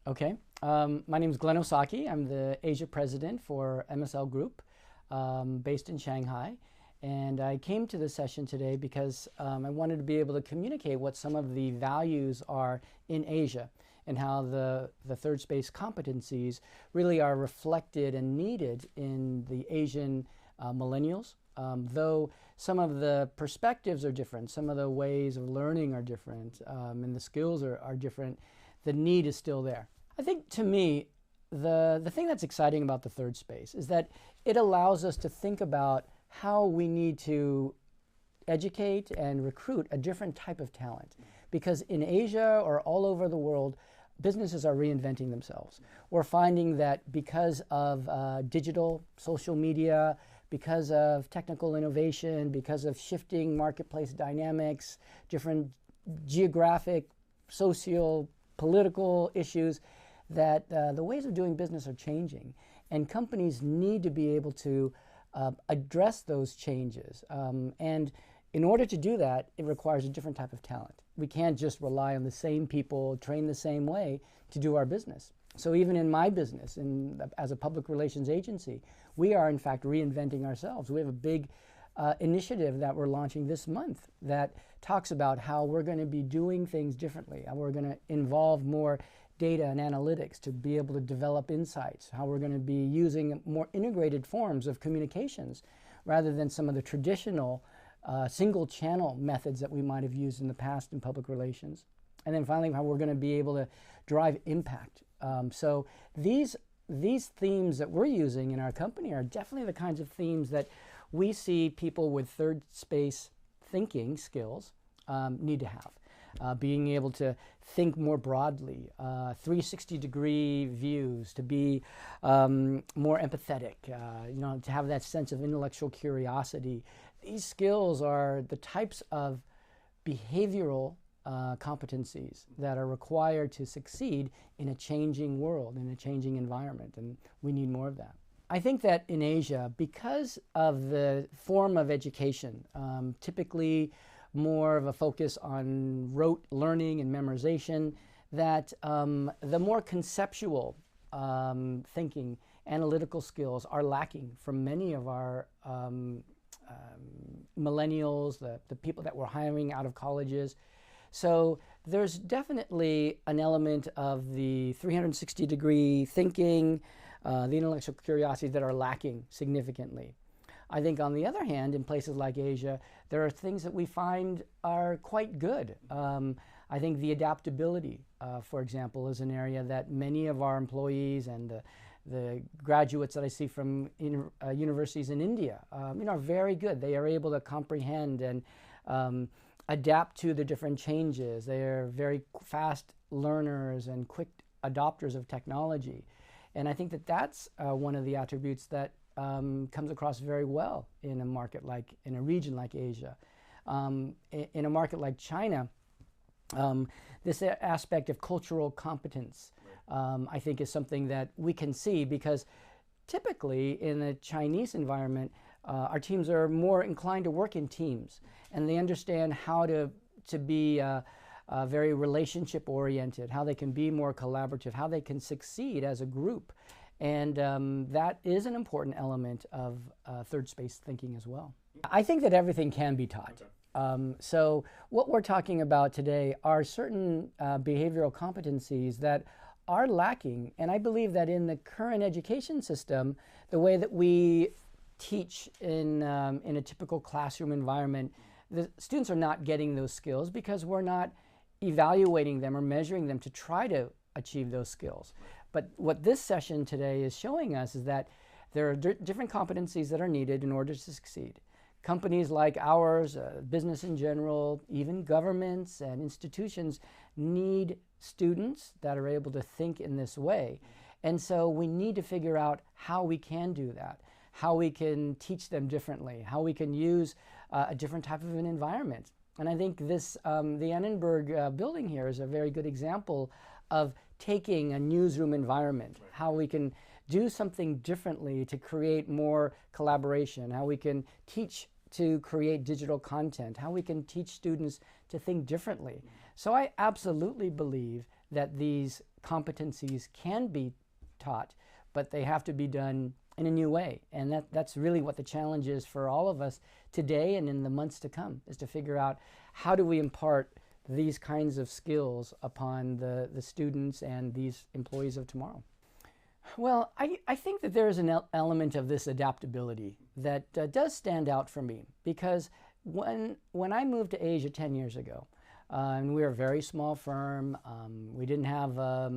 Okay. My name is Glenn Osaki. I'm the Asia president for MSL Group, based in Shanghai. And I came to this session today because I wanted to be able to communicate what some of the values are in Asia and how the third space competencies really are reflected and needed in the Asian millennials. Though some of the perspectives are different, some of the ways of learning are different, and the skills are different, the need is still there. I think, to me, the thing that's exciting about the third space is that it allows us to think about how we need to educate and recruit a different type of talent. Because in Asia or all over the world, businesses are reinventing themselves. We're finding that because of digital, social media, because of technical innovation, because of shifting marketplace dynamics, different geographic, social, political issues, that the ways of doing business are changing. And companies need to be able to address those changes. And in order to do that, it requires a different type of talent. We can't just rely on the same people, trained the same way to do our business. So even in my business, as a public relations agency, we are in fact reinventing ourselves. We have a big initiative that we're launching this month that talks about how we're going to be doing things differently, how we're going to involve more data and analytics to be able to develop insights, how we're going to be using more integrated forms of communications rather than some of the traditional single channel methods that we might have used in the past in public relations. And then finally, how we're going to be able to drive impact. So these themes that we're using in our company are definitely the kinds of themes that we see people with third space thinking skills need to have. Being able to think more broadly, 360-degree views, to be more empathetic, to have that sense of intellectual curiosity. These skills are the types of behavioral competencies that are required to succeed in a changing world, in a changing environment, and we need more of that. I think that in Asia, because of the form of education, typically more of a focus on rote learning and memorization, that the more conceptual thinking, analytical skills are lacking from many of our millennials, the people that we're hiring out of colleges. So there's definitely an element of the 360-degree thinking, the intellectual curiosity that are lacking significantly. I think, on the other hand, in places like Asia, there are things that we find are quite good. I think the adaptability, for example, is an area that many of our employees and the graduates that I see from universities in India are very good. They are able to comprehend and adapt to the different changes. They are very fast learners and quick adopters of technology. And I think that that's one of the attributes that comes across very well in a region like Asia. In a market like China, this aspect of cultural competence, I think, is something that we can see, because typically in the Chinese environment, our teams are more inclined to work in teams, and they understand how to be very relationship oriented, how they can be more collaborative, how they can succeed as a group. And that is an important element of third space thinking as well. I think that everything can be taught. So what we're talking about today are certain behavioral competencies that are lacking. And I believe that in the current education system, the way that we teach in a typical classroom environment, the students are not getting those skills because we're not evaluating them or measuring them to try to achieve those skills. But what this session today is showing us is that there are different competencies that are needed in order to succeed. Companies like ours, business in general, even governments and institutions need students that are able to think in this way. And so we need to figure out how we can do that, how we can teach them differently, how we can use a different type of an environment. And I think this, the Annenberg building here is a very good example of taking a newsroom environment, how we can do something differently to create more collaboration, how we can teach to create digital content, how we can teach students to think differently. So I absolutely believe that these competencies can be taught, but they have to be done in a new way. And that's really what the challenge is for all of us today and in the months to come, is to figure out how do we impart these kinds of skills upon the students and these employees of tomorrow. Well, I think that there is an element of this adaptability that does stand out for me, because when I moved to Asia 10 years ago, and we were a very small firm, we didn't have a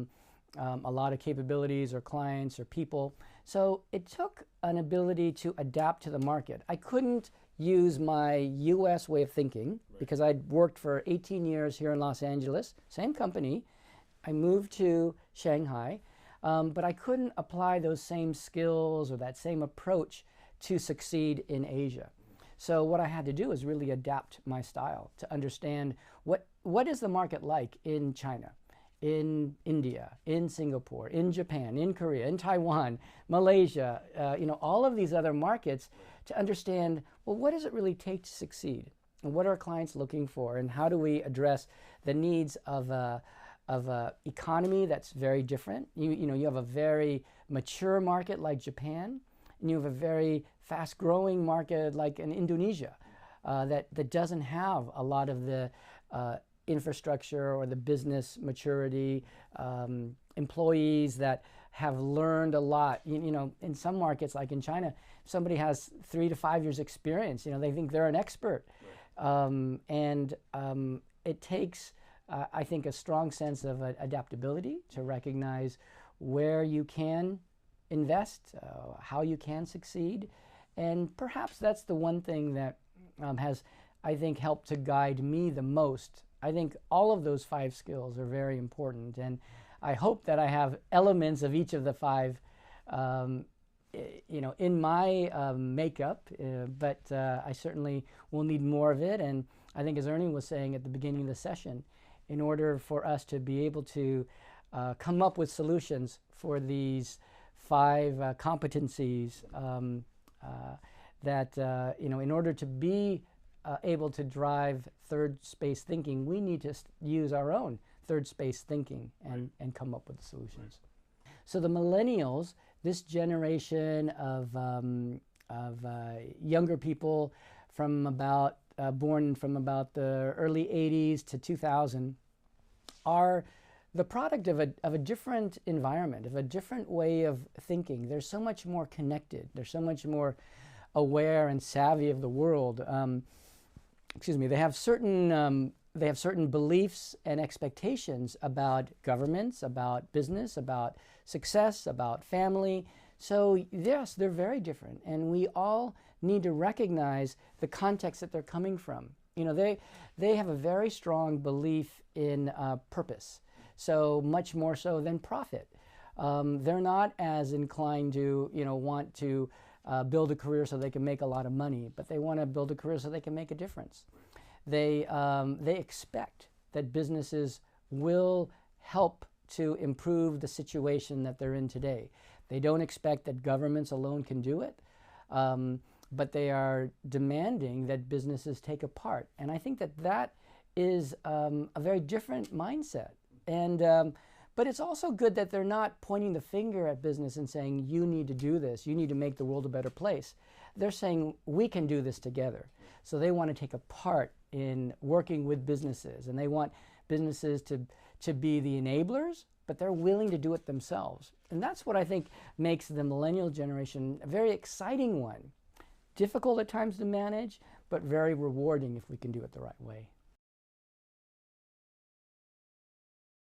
lot of capabilities or clients or people, so it took an ability to adapt to the market. I couldn't use my US way of thinking, because I'd worked for 18 years here in Los Angeles, same company. I moved to Shanghai, but I couldn't apply those same skills or that same approach to succeed in Asia. So what I had to do is really adapt my style to understand what is the market like in China, in India, in Singapore, in Japan, in Korea, in Taiwan, Malaysia, all of these other markets, to understand, well, what does it really take to succeed? And what are our clients looking for? And how do we address the needs of a economy that's very different? You have a very mature market like Japan, and you have a very fast-growing market like in Indonesia that doesn't have a lot of the infrastructure or the business maturity, employees that have learned a lot. In some markets, like in China, if somebody has 3 to 5 years experience, they think they're an expert. Right. It takes, I think, a strong sense of adaptability to recognize where you can invest, how you can succeed. And perhaps that's the one thing that has, I think, helped to guide me the most. I think all of those 5 skills are very important, and I hope that I have elements of each of the 5 in my makeup, but I certainly will need more of it. And I think, as Ernie was saying at the beginning of the session, in order for us to be able to come up with solutions for these 5 competencies, in order to be able to drive third space thinking, we need to use our own third space thinking and come up with solutions. So the millennials, this generation of younger people from about born from about the early 80s to 2000, are the product of a different environment, of a different way of thinking. They're so much more connected. They're so much more aware and savvy of the world. They have certain beliefs and expectations about governments, about business, about success, about family. So yes, they're very different, and we all need to recognize the context that they're coming from. They have a very strong belief in purpose, so much more so than profit. They're not as inclined to want to build a career so they can make a lot of money, but they want to build a career so they can make a difference. They expect that businesses will help to improve the situation that they're in today. They don't expect that governments alone can do it, but they are demanding that businesses take a part. And I think that is a very different mindset. But it's also good that they're not pointing the finger at business and saying, you need to do this, you need to make the world a better place. They're saying, we can do this together. So they want to take a part in working with businesses, and they want businesses to be the enablers, but they're willing to do it themselves. And that's what I think makes the millennial generation a very exciting one. Difficult at times to manage, but very rewarding if we can do it the right way.